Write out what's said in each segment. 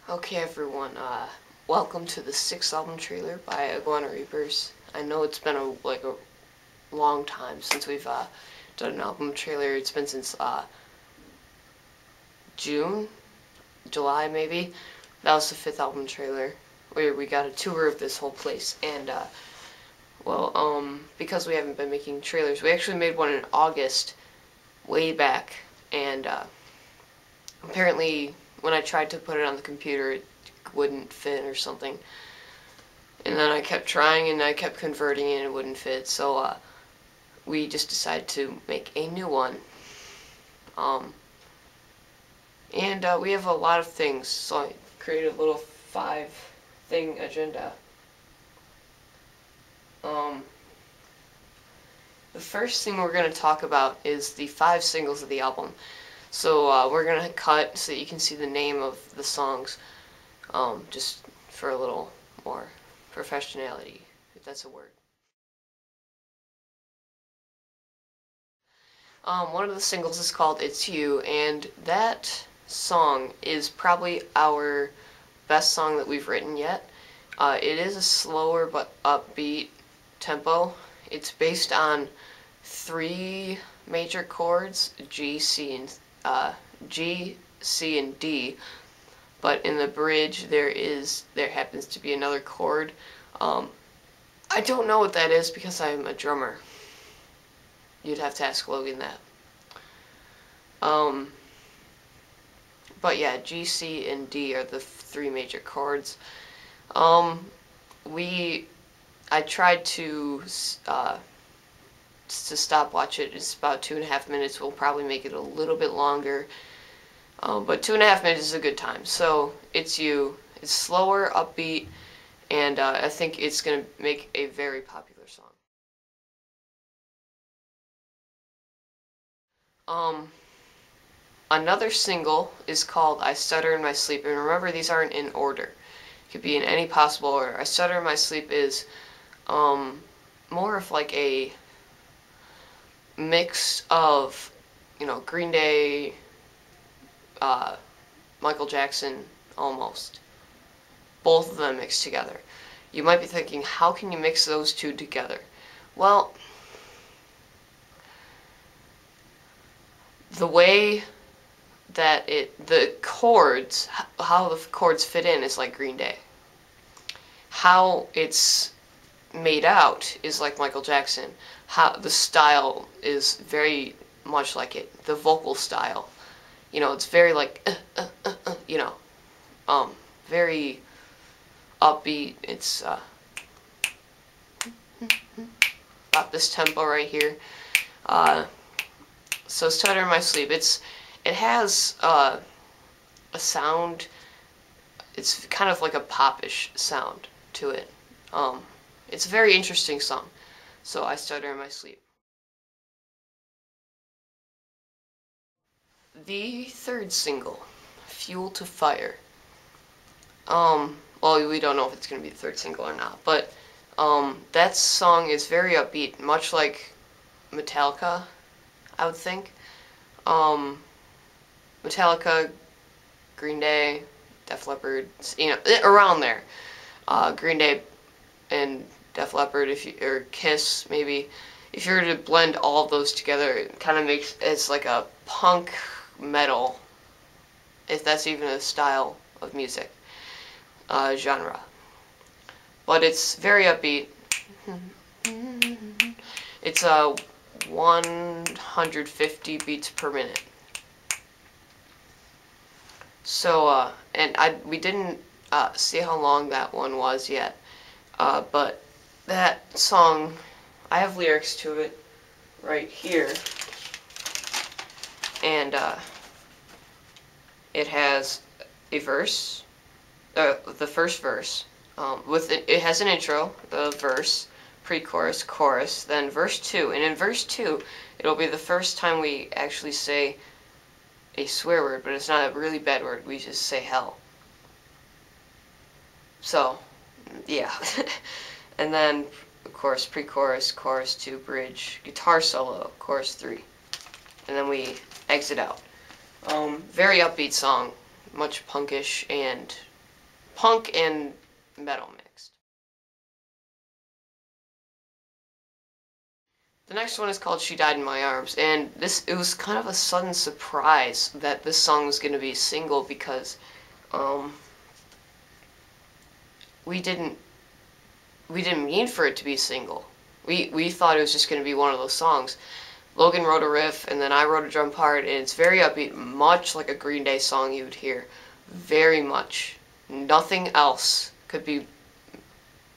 Okay, everyone. Welcome to the sixth album trailer by Iguana. I know it's been a long time since we've done an album trailer. It's been since June, July maybe. That was the fifth album trailer where we got a tour of this whole place. And because we haven't been making trailers, we actually made one in August, way back, and apparently when I tried to put it on the computer, it wouldn't fit or something. And then I kept trying and I kept converting and it wouldn't fit. So we just decided to make a new one. We have a lot of things. So I created a little 5-thing agenda. The first thing we're going to talk about is the 5 singles of the album. So we're going to cut so that you can see the name of the songs, just for a little more professionality, if that's a word. One of the singles is called It's You, and that song is probably our best song that we've written yet. It is a slower but upbeat tempo. It's based on 3 major chords, G, C, and D, but in the bridge there happens to be another chord. I don't know what that is because I'm a drummer. You'd have to ask Logan that. But yeah, G, C, and D are the 3 major chords. I tried to stopwatch it. It's about 2.5 minutes. We'll probably make it a little bit longer. But 2.5 minutes is a good time. So, It's You. It's slower, upbeat, and I think it's going to make a very popular song. Another single is called I Stutter in My Sleep. And remember, these aren't in order. It could be in any possible order. I Stutter in My Sleep is more of like a mix of, Green Day, Michael Jackson, almost. Both of them mixed together. You might be thinking, how can you mix those two together? Well, the way that the chords, how the chords fit in is like Green Day. How it's made out is like Michael Jackson. How the style is very much like it. The vocal style, it's very like, very upbeat. It's about this tempo right here. So Stutter in My Sleep. It has a sound. It's kind of like a popish sound to it. It's a very interesting song. So I Stutter in My Sleep. The third single, Fuel to Fire. Well, we don't know if it's going to be the third single or not, but that song is very upbeat, much like Metallica, I would think. Metallica, Green Day, Def Leppard, around there. Green Day and Def Leppard, or Kiss, maybe. If you were to blend all of those together, it kind of makes it's like a punk metal, if that's even a style of music, genre. But it's very upbeat. It's 150 beats per minute. So, we didn't see how long that one was yet, but that song, I have lyrics to it right here, and it has a verse, the first verse, it has an intro, the verse, pre-chorus, chorus, then verse 2, and in verse 2, it'll be the first time we actually say a swear word, but it's not a really bad word, we just say hell. So, yeah. And then, of course, pre-chorus, chorus 2, bridge, guitar solo, chorus 3. And then we exit out. Very upbeat song, much punkish and punk and metal mixed. The next one is called She Died in My Arms, and it was kind of a sudden surprise that this song was going to be a single because um, we didn't mean for it to be a single. We thought it was just going to be one of those songs. Logan wrote a riff, and then I wrote a drum part, and it's very upbeat, much like a Green Day song you would hear. Very much. Nothing else could be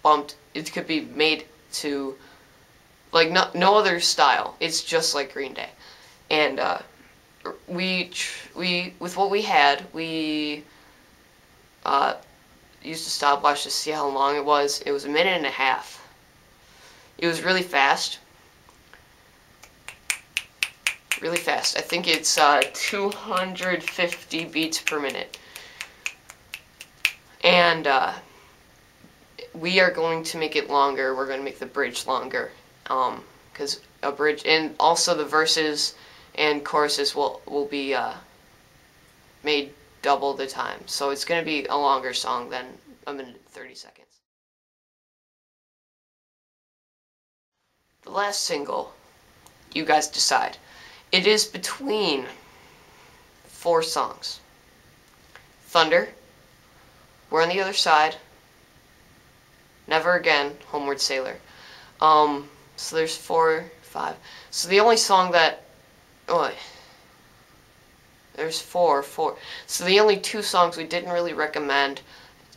bumped. It could be made to, like, no other style. It's just like Green Day. And we with what we had, we used a stopwatch to see how long it was. It was a minute and a half. It was really fast. Really fast. I think it's 250 beats per minute. And we are going to make it longer. We're going to make the bridge longer. Because a bridge, and also the verses and choruses will be made double the time. So it's going to be a longer song than a minute and 30 seconds. The last single, you guys decide. It is between 4 songs. Thunder, We're on the Other Side, Never Again, Homeward Sailor. So there's 4, 5. So the only song that, there's 4. So the only 2 songs we didn't really recommend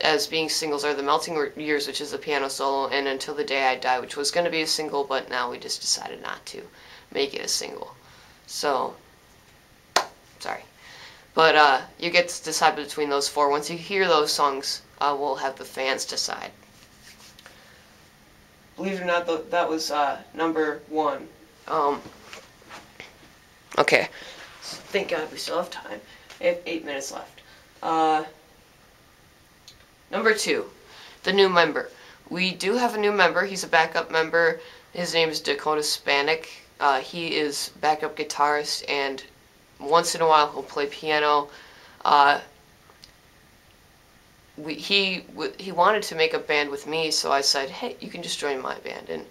as being singles are The Melting Years, which is a piano solo, and Until the Day I Die, which was going to be a single, but now we just decided not to make it a single. So, sorry. But you get to decide between those 4. Once you hear those songs, we'll have the fans decide. Believe it or not, that was number 1. Okay. Thank God we still have time. I have 8 minutes left. Number 2, the new member. We do have a new member. He's a backup member. His name is Dakota Spanik. He is backup guitarist, and once in a while he'll play piano. He wanted to make a band with me, so I said, hey, you can just join my band, and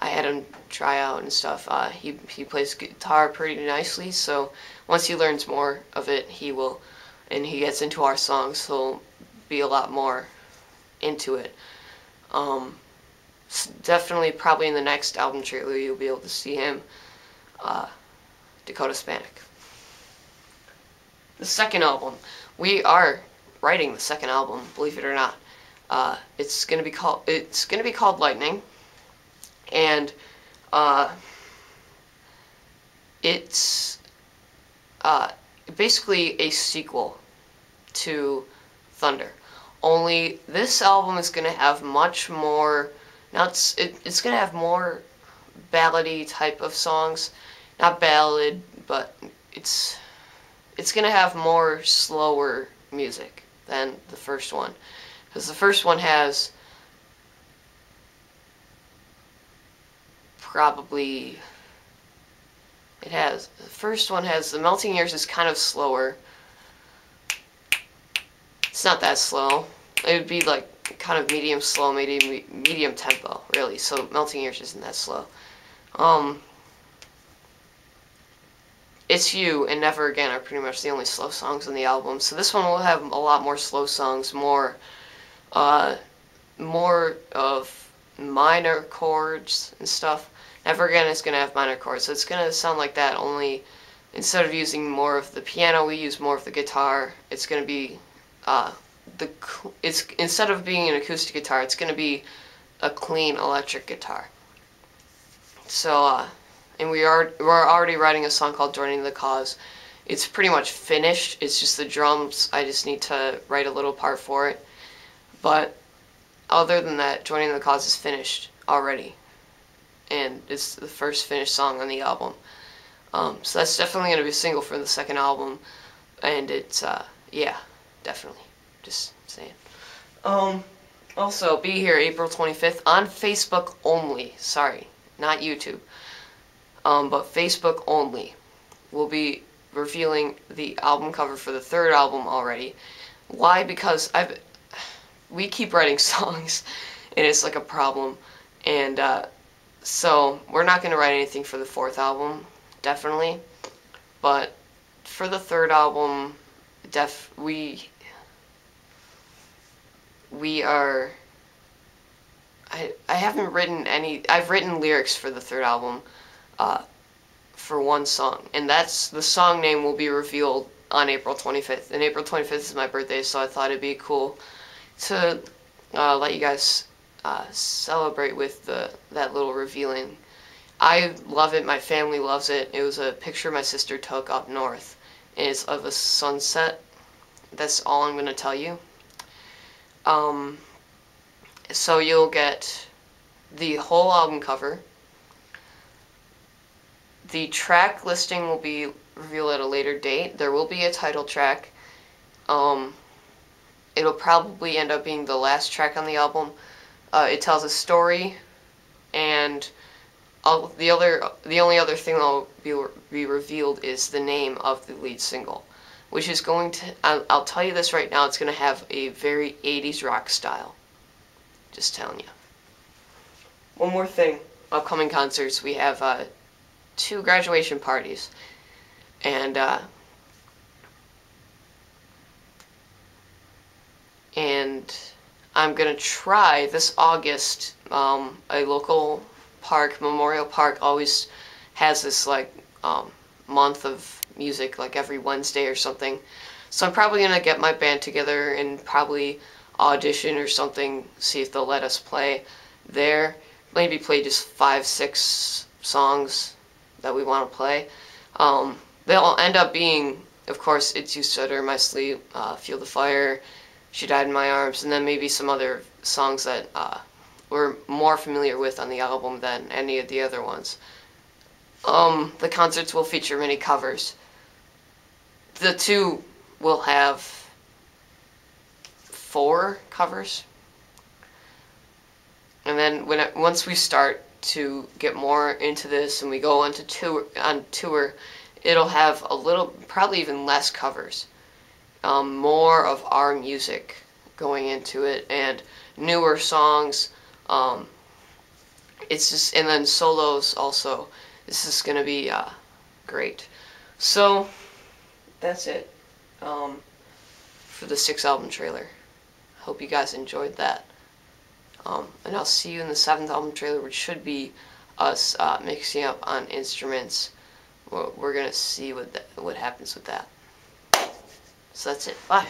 I had him try out and stuff. He plays guitar pretty nicely, so once he learns more of it, he will, and he gets into our songs, he'll be a lot more into it. Definitely, probably in the next album trailer, you'll be able to see him, Dakota Spanik. The second album, we are writing the second album, believe it or not. It's gonna be called Lightning, and it's basically a sequel to Thunder. Only this album is gonna have much more. Now it's gonna have more ballady type of songs, not ballad, but it's gonna have more slower music than the first one, because the first one has the first one has The Melting Years is kind of slower. It's not that slow. It would be like kind of medium slow, medium tempo, really. So Melting Years isn't that slow. It's You and Never Again are pretty much the only slow songs on the album. So this one will have a lot more slow songs, more of minor chords and stuff. Never Again is going to have minor chords, so it's going to sound like that, only instead of using more of the piano, we use more of the guitar. It's going to be instead of being an acoustic guitar, it's going to be a clean electric guitar. So and we're already writing a song called Joining the Cause. It's pretty much finished. It's just the drums. I just need to write a little part for it. But other than that, Joining the Cause is finished already, and it's the first finished song on the album. So that's definitely going to be a single for the second album, and it's yeah, definitely. Just saying. Also, be here April 25th on Facebook only. Sorry, not YouTube. But Facebook only. We'll be revealing the album cover for the third album already. Why? Because we keep writing songs, and it's like a problem. And so we're not going to write anything for the fourth album, definitely. But for the third album, we are. I haven't written any. I've written lyrics for the third album, for one song, and that's the song name will be revealed on April 25th. And April 25th is my birthday, so I thought it'd be cool to let you guys celebrate with that little revealing. I love it. My family loves it. It was a picture my sister took up north, and it's of a sunset. That's all I'm gonna tell you. So you'll get the whole album cover. The track listing will be revealed at a later date. There will be a title track. It'll probably end up being the last track on the album. It tells a story, and the only other thing that'll be revealed is the name of the lead single, which is going to, I'll tell you this right now, it's going to have a very 80s rock style. Just telling you. One more thing. Upcoming concerts. We have 2 graduation parties. And I'm going to try this August, a local park, Memorial Park, always has this like month of music, like every Wednesday or something. So I'm probably going to get my band together and probably audition or something, see if they'll let us play there. Maybe play just 5-6 songs that we want to play. They'll end up being, of course, It's You Stutter in My Sleep, Feel the Fire, She Died in My Arms, and then maybe some other songs that we're more familiar with on the album than any of the other ones. The concerts will feature many covers. The 2 will have 4 covers. And then once we start to get more into this and we go on tour, it'll have a little, probably even less covers. More of our music going into it and newer songs. It's just, and then solos also. This is gonna be great. So that's it for the 6th album trailer. Hope you guys enjoyed that. And I'll see you in the 7th album trailer, which should be us mixing up on instruments. We're gonna see what happens with that. So that's it. Bye.